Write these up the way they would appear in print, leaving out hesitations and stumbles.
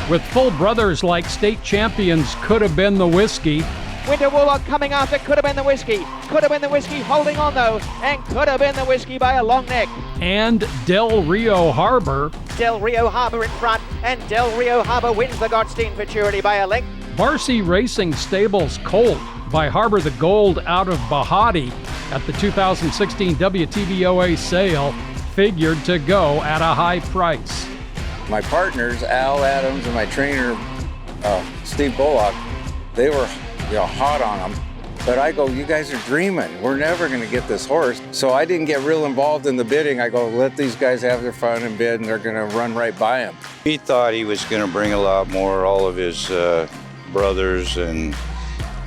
With full brothers like state champions Could Have Been the Whiskey, Winter Warlock coming after Could Have Been the Whiskey. Could Have Been the Whiskey holding on though, and Could Have Been the Whiskey by a long neck. and Del Rio Harbor, Del Rio Harbor in front, and Del Rio Harbor wins the Gottstein Futurity by a length. Marcy Racing Stables Colt by Harbor the Gold out of Bahati at the 2016 WTBOA sale figured to go at a high price. My partners, Al Adams, and my trainer, Steve Bullock, they were hot on them. But I go, you guys are dreaming. We're never going to get this horse. So I didn't get real involved in the bidding. I go, let these guys have their fun and bid, and they're going to run right by him. He thought he was going to bring a lot more. All of his brothers and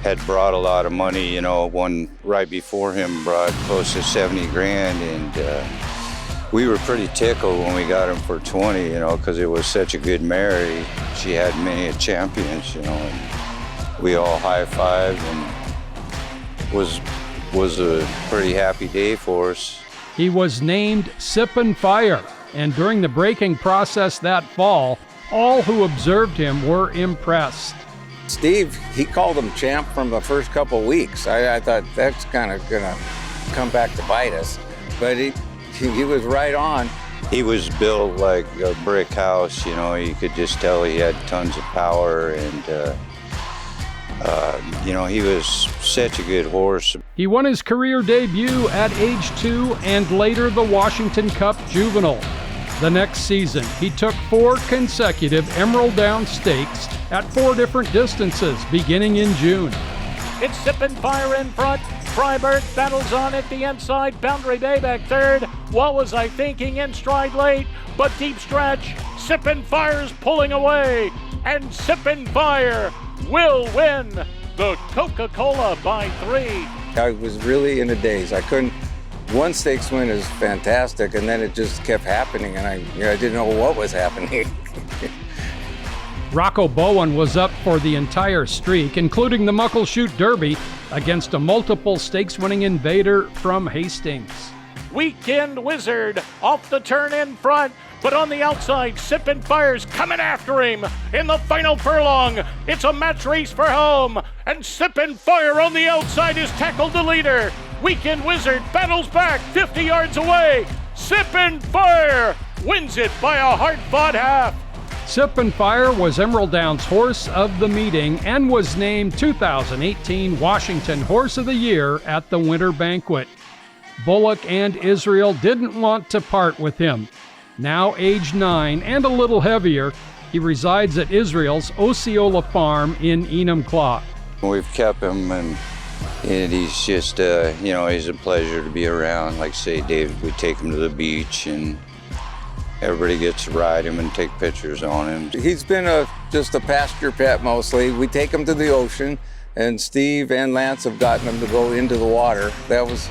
had brought a lot of money. One right before him brought close to 70 grand, and we were pretty tickled when we got him for 20, because it was such a good mare. She had many champions, and we all high-fived, and was a pretty happy day for us. He was named Sippin Fire, and during the breaking process that fall, all who observed him were impressed. Steve, he called him champ from the first couple weeks. I thought that's kind of going to come back to bite us, but he was right on. He was built like a brick house, you could just tell he had tons of power, and he was such a good horse. He won his career debut at age 2 and later the Washington Cup Juvenile. The next season, he took 4 consecutive Emerald Down Stakes at 4 different distances beginning in June. It's Sippin Fire in front. Freiburg battles on at the inside. Boundary Bay back third. What was I thinking? In stride late, but deep stretch. Sippin Fire's pulling away, and Sippin Fire will win the Coca-Cola by 3. I was really in a daze. One stakes win is fantastic, and then it just kept happening, and I didn't know what was happening. Rocco Bowen was up for the entire streak, including the Muckleshoot Derby, against a multiple stakes-winning Invader from Hastings. Weekend Wizard off the turn in front, but on the outside, Sippin Fire's coming after him in the final furlong. It's a match race for home, and Sippin Fire on the outside has tackled the leader. Weekend Wizard battles back 50 yards away. Sippin Fire wins it by a hard-fought half. Sippin Fire was Emerald Down's Horse of the Meeting and was named 2018 Washington Horse of the Year at the Winter Banquet. Bullock and Israel didn't want to part with him. Now age 9 and a little heavier, he resides at Israel's Osceola farm in Enumclaw. We've kept him, and he's just, he's a pleasure to be around. Like say, Dave, we take him to the beach, and everybody gets to ride him and take pictures on him. He's been just a pasture pet mostly. We take him to the ocean, and Steve and Lance have gotten him to go into the water. That was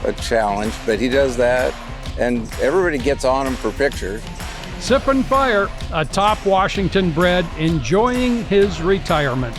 a challenge, but he does that, and everybody gets on him for pictures. Sippin Fire, a top Washington bred, enjoying his retirement.